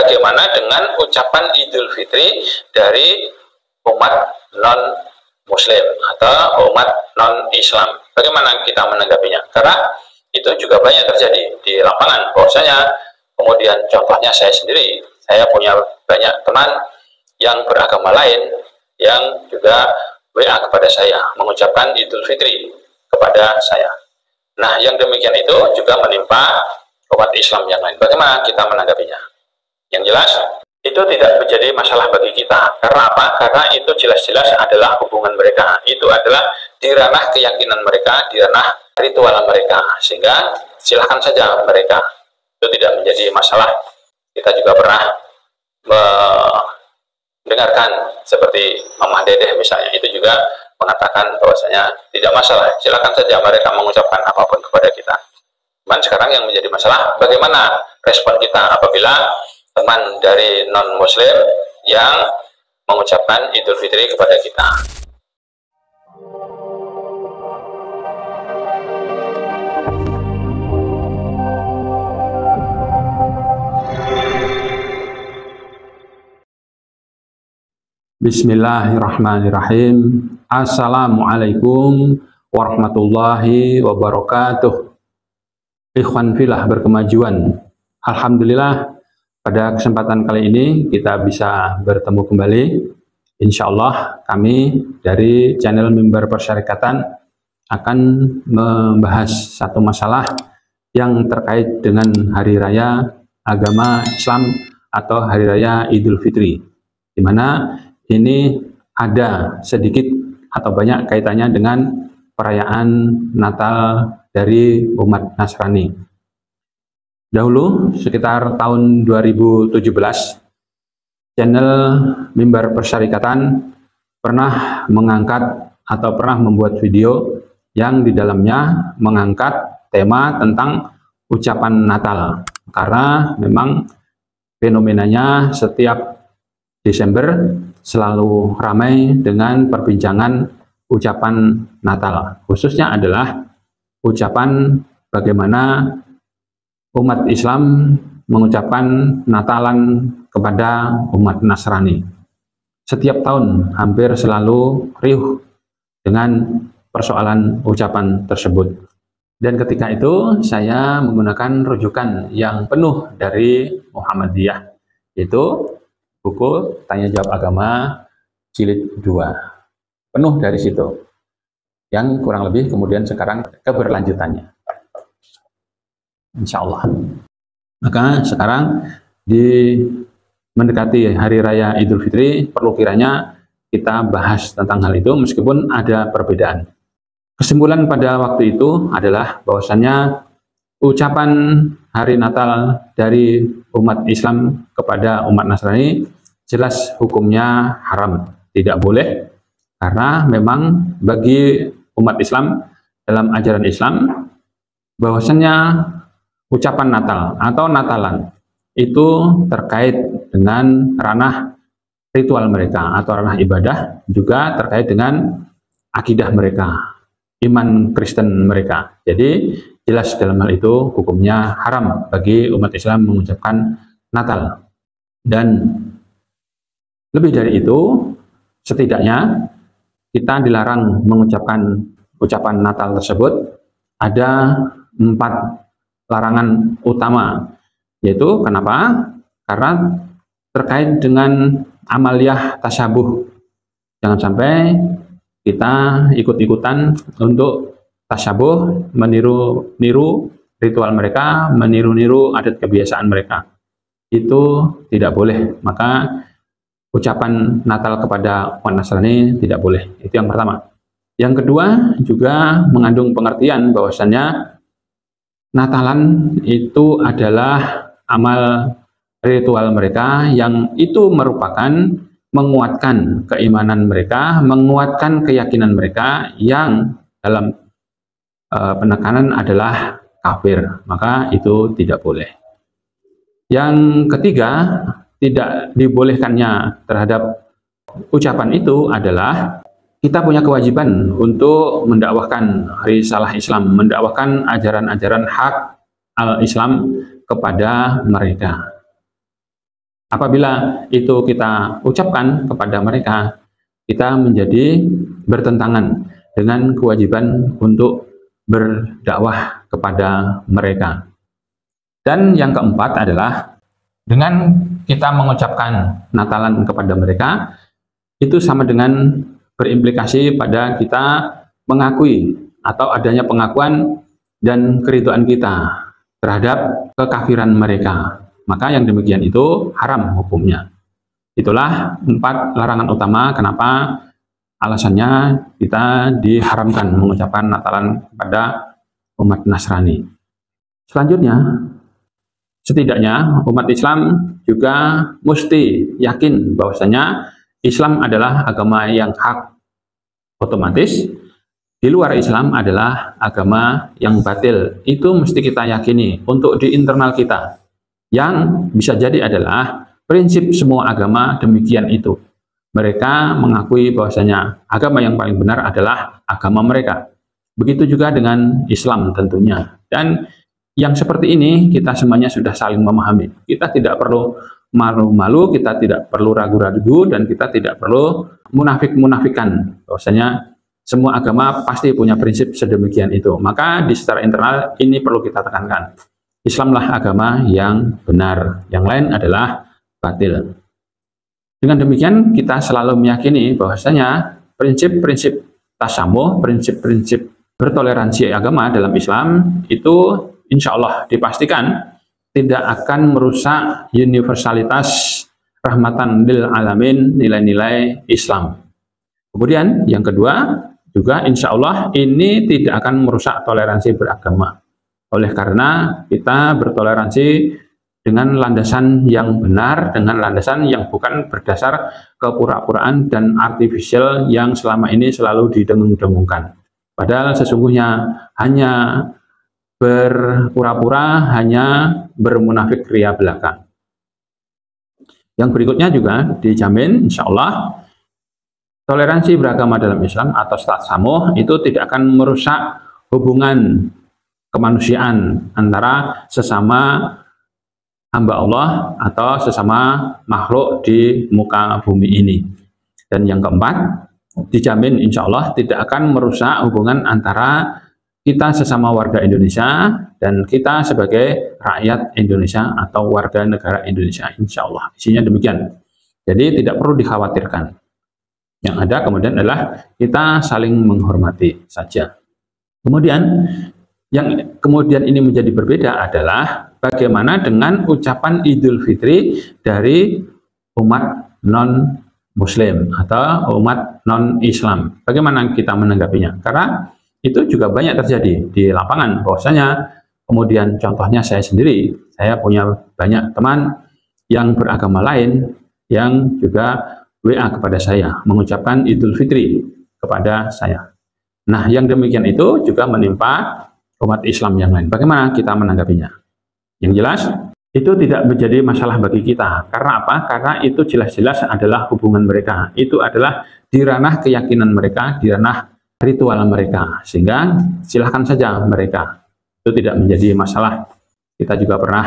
bagaimana dengan ucapan Idul Fitri dari umat non-Muslim atau umat non-Islam? Bagaimana kita menanggapinya? Karena itu juga banyak terjadi di lapangan. Bahwasanya kemudian contohnya saya sendiri, saya punya banyak teman yang beragama lain yang juga WA kepada saya mengucapkan Idul Fitri kepada saya. Nah, yang demikian itu juga menimpa umat Islam yang lain. Bagaimana kita menanggapinya? Yang jelas, itu tidak menjadi masalah bagi kita. Karena apa? Karena itu jelas-jelas adalah hubungan mereka. Itu adalah di ranah keyakinan mereka, di ranah ritual mereka. Sehingga silahkan saja mereka. Itu tidak menjadi masalah. Kita juga pernah mendengarkan seperti Mamah Dedeh misalnya. Itu juga mengatakan bahwasanya tidak masalah. Silakan saja mereka mengucapkan apapun kepada kita. Cuman sekarang yang menjadi masalah, bagaimana respon kita apabila teman dari non-Muslim yang mengucapkan Idul Fitri kepada kita. Bismillahirrahmanirrahim. Assalamualaikum warahmatullahi wabarakatuh. Ikhwan filah berkemajuan. Alhamdulillah pada kesempatan kali ini kita bisa bertemu kembali. Insya Allah kami dari channel Mimbar Persyarikatan akan membahas satu masalah yang terkait dengan Hari Raya Agama Islam atau Hari Raya Idul Fitri, di mana ini ada sedikit atau banyak kaitannya dengan perayaan Natal dari umat Nasrani. Dahulu, sekitar tahun 2017, channel Mimbar Persyarikatan pernah mengangkat atau pernah membuat video yang di dalamnya mengangkat tema tentang ucapan Natal. Karena memang fenomenanya setiap Desember selalu ramai dengan perbincangan ucapan Natal. Khususnya adalah ucapan bagaimana umat Islam mengucapkan Natalan kepada umat Nasrani. Setiap tahun hampir selalu riuh dengan persoalan ucapan tersebut. Dan ketika itu saya menggunakan rujukan yang penuh dari Muhammadiyah, yaitu buku Tanya Jawab Agama Jilid 2. Penuh dari situ. Yang kurang lebih kemudian sekarang keberlanjutannya. Insya Allah. Maka sekarang mendekati Hari Raya Idul Fitri, perlu kiranya kita bahas tentang hal itu meskipun ada perbedaan. Kesimpulan pada waktu itu adalah bahwasannya ucapan Hari Natal dari umat Islam kepada umat Nasrani jelas hukumnya haram, tidak boleh, karena memang bagi umat Islam dalam ajaran Islam bahwasannya ucapan Natal atau Natalan itu terkait dengan ranah ritual mereka atau ranah ibadah, juga terkait dengan akidah mereka, iman Kristen mereka. Jadi jelas dalam hal itu hukumnya haram bagi umat Islam mengucapkan Natal. Dan lebih dari itu, setidaknya kita dilarang mengucapkan ucapan Natal tersebut. Ada 4 larangan utama, yaitu kenapa? Karena terkait dengan amaliyah tasyabuh. Jangan sampai kita ikut-ikutan untuk tasyabuh, meniru-niru ritual mereka, meniru-niru adat kebiasaan mereka. Itu tidak boleh. Maka ucapan Natal kepada umat Nasrani tidak boleh. Itu yang pertama. Yang kedua juga mengandung pengertian bahwasannya Natalan itu adalah amal ritual mereka yang itu merupakan menguatkan keimanan mereka, menguatkan keyakinan mereka yang dalam penekanan adalah kafir. Maka itu tidak boleh. Yang ketiga, tidak dibolehkannya terhadap ucapan itu adalah kita punya kewajiban untuk mendakwahkan risalah Islam, mendakwahkan ajaran-ajaran hak al-Islam kepada mereka. Apabila itu kita ucapkan kepada mereka, kita menjadi bertentangan dengan kewajiban untuk berdakwah kepada mereka. Dan yang keempat adalah dengan kita mengucapkan Natalan kepada mereka, itu sama dengan berimplikasi pada kita mengakui atau adanya pengakuan dan keridhaan kita terhadap kekafiran mereka. Maka yang demikian itu haram hukumnya. Itulah 4 larangan utama kenapa alasannya kita diharamkan mengucapkan Natalan kepada umat Nasrani. Selanjutnya, setidaknya umat Islam juga mesti yakin bahwasanya Islam adalah agama yang hak. Otomatis di luar Islam adalah agama yang batil. Itu mesti kita yakini untuk di internal kita. Yang bisa jadi adalah prinsip semua agama demikian itu. Mereka mengakui bahwasanya agama yang paling benar adalah agama mereka. Begitu juga dengan Islam tentunya. Dan yang seperti ini kita semuanya sudah saling memahami. Kita tidak perlu malu-malu, kita tidak perlu ragu-ragu, dan kita tidak perlu munafik-munafikan. Bahwasanya semua agama pasti punya prinsip sedemikian itu. Maka di secara internal ini perlu kita tekankan. Islamlah agama yang benar, yang lain adalah batil. Dengan demikian kita selalu meyakini bahwasanya prinsip-prinsip tasamuh, prinsip-prinsip bertoleransi agama dalam Islam itu insya Allah dipastikan tidak akan merusak universalitas rahmatan lil alamin, nilai-nilai Islam. Kemudian yang kedua juga insya Allah ini tidak akan merusak toleransi beragama. Oleh karena kita bertoleransi dengan landasan yang benar, dengan landasan yang bukan berdasar kepura-puraan dan artifisial yang selama ini selalu didengung-dengungkan. Padahal sesungguhnya hanya berpura-pura, hanya bermunafik ria belaka. Yang berikutnya juga dijamin insya Allah toleransi beragama dalam Islam atau tasamuh itu tidak akan merusak hubungan kemanusiaan antara sesama hamba Allah atau sesama makhluk di muka bumi ini. Dan yang keempat, dijamin insya Allah tidak akan merusak hubungan antara kita sesama warga Indonesia dan kita sebagai rakyat Indonesia atau warga negara Indonesia. Insya Allah isinya demikian. Jadi tidak perlu dikhawatirkan. Yang ada kemudian adalah kita saling menghormati saja. Kemudian yang kemudian ini menjadi berbeda adalah bagaimana dengan ucapan Idul Fitri dari umat non-Muslim atau umat non-Islam. Bagaimana kita menanggapinya? Karena itu juga banyak terjadi di lapangan. Bahwasanya kemudian contohnya saya sendiri, saya punya banyak teman yang beragama lain yang juga WA kepada saya mengucapkan Idul Fitri kepada saya. Nah, yang demikian itu juga menimpa umat Islam yang lain. Bagaimana kita menanggapinya? Yang jelas, itu tidak menjadi masalah bagi kita. Karena apa? Karena itu jelas-jelas adalah hubungan mereka. Itu adalah di ranah keyakinan mereka, di ranah ritual mereka. Sehingga silahkan saja mereka. Itu tidak menjadi masalah. Kita juga pernah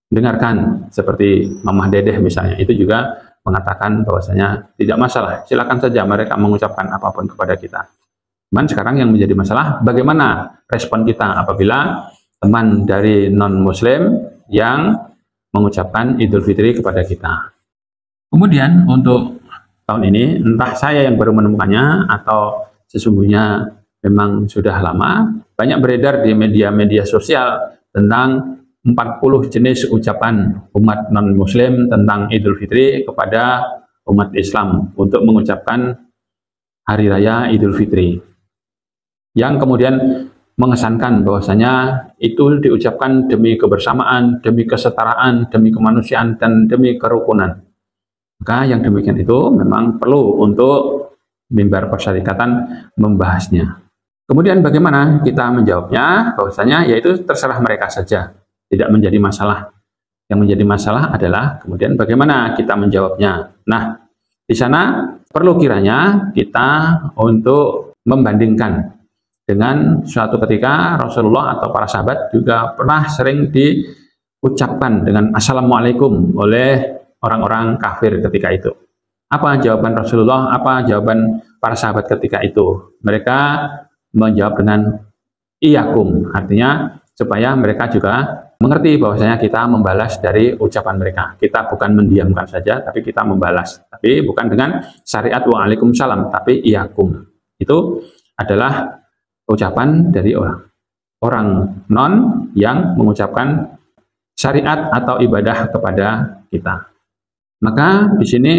mendengarkan seperti Mamah Dedeh misalnya. Itu juga mengatakan bahwasanya tidak masalah. Silahkan saja mereka mengucapkan apapun kepada kita. Cuman sekarang yang menjadi masalah, bagaimana respon kita apabila teman dari non-Muslim yang mengucapkan Idul Fitri kepada kita. Kemudian untuk tahun ini, entah saya yang baru menemukannya atau sesungguhnya memang sudah lama, banyak beredar di media-media sosial tentang 40 jenis ucapan umat non-Muslim tentang Idul Fitri kepada umat Islam untuk mengucapkan Hari Raya Idul Fitri. Yang kemudian mengesankan bahwasanya itu diucapkan demi kebersamaan, demi kesetaraan, demi kemanusiaan, dan demi kerukunan. Maka yang demikian itu memang perlu untuk mimbar persyarikatan membahasnya. Kemudian bagaimana kita menjawabnya? Bahwasanya yaitu terserah mereka saja, tidak menjadi masalah. Yang menjadi masalah adalah kemudian bagaimana kita menjawabnya. Nah, di sana perlu kiranya kita untuk membandingkan dengan suatu ketika Rasulullah atau para sahabat juga pernah sering ucapkan dengan Assalamualaikum oleh orang-orang kafir ketika itu. Apa jawaban Rasulullah? Apa jawaban para sahabat ketika itu? Mereka menjawab dengan iyakum, artinya supaya mereka juga mengerti bahwasanya kita membalas dari ucapan mereka. Kita bukan mendiamkan saja, tapi kita membalas. Tapi bukan dengan syariat waalaikumsalam, tapi iyakum. Itu adalah ucapan dari orang non yang mengucapkan syariat atau ibadah kepada kita. Maka di sini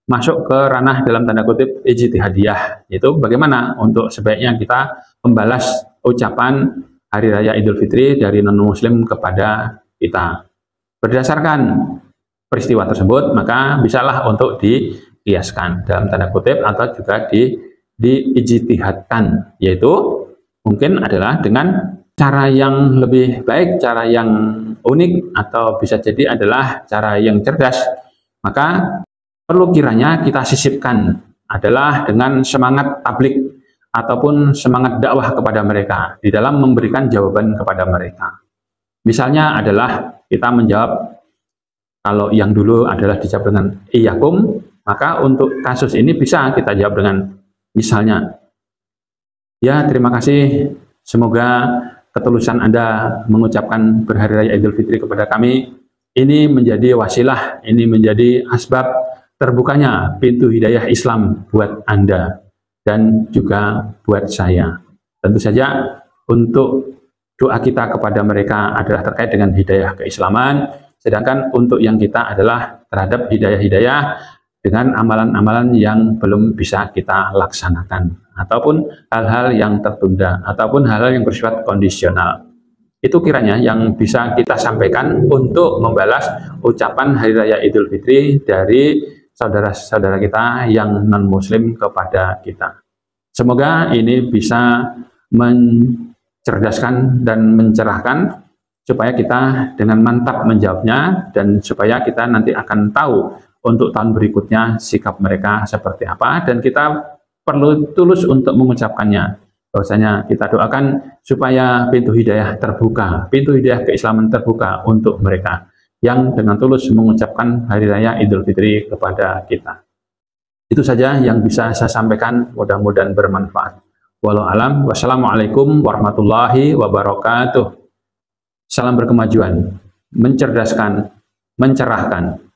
masuk ke ranah dalam tanda kutip ijtihadiyah, yaitu bagaimana untuk sebaiknya kita membalas ucapan Hari Raya Idul Fitri dari non-muslim kepada kita. Berdasarkan peristiwa tersebut, maka bisalah untuk dikiaskan dalam tanda kutip atau juga diijtihadkan, yaitu mungkin adalah dengan cara yang lebih baik, cara yang unik, atau bisa jadi adalah cara yang cerdas. Maka perlu kiranya kita sisipkan adalah dengan semangat tablik ataupun semangat dakwah kepada mereka di dalam memberikan jawaban kepada mereka. Misalnya adalah kita menjawab, kalau yang dulu adalah dijawab dengan iyakum, maka untuk kasus ini bisa kita jawab dengan misalnya, ya terima kasih, semoga ketulusan Anda mengucapkan berhari raya Idul Fitri kepada kami, ini menjadi wasilah, ini menjadi asbab terbukanya pintu hidayah Islam buat Anda dan juga buat saya. Tentu saja untuk doa kita kepada mereka adalah terkait dengan hidayah keislaman, sedangkan untuk yang kita adalah terhadap hidayah-hidayah dengan amalan-amalan yang belum bisa kita laksanakan, ataupun hal-hal yang tertunda, ataupun hal-hal yang bersifat kondisional. Itu kiranya yang bisa kita sampaikan untuk membalas ucapan Hari Raya Idul Fitri dari saudara-saudara kita yang non-muslim kepada kita. Semoga ini bisa mencerdaskan dan mencerahkan supaya kita dengan mantap menjawabnya, dan supaya kita nanti akan tahu untuk tahun berikutnya sikap mereka seperti apa, dan kita perlu tulus untuk mengucapkannya. Bahwasanya kita doakan supaya pintu hidayah terbuka, pintu hidayah keislaman terbuka untuk mereka yang dengan tulus mengucapkan Hari Raya Idul Fitri kepada kita. Itu saja yang bisa saya sampaikan, mudah-mudahan bermanfaat. Wallahu alam, wassalamualaikum warahmatullahi wabarakatuh. Salam berkemajuan, mencerdaskan, mencerahkan.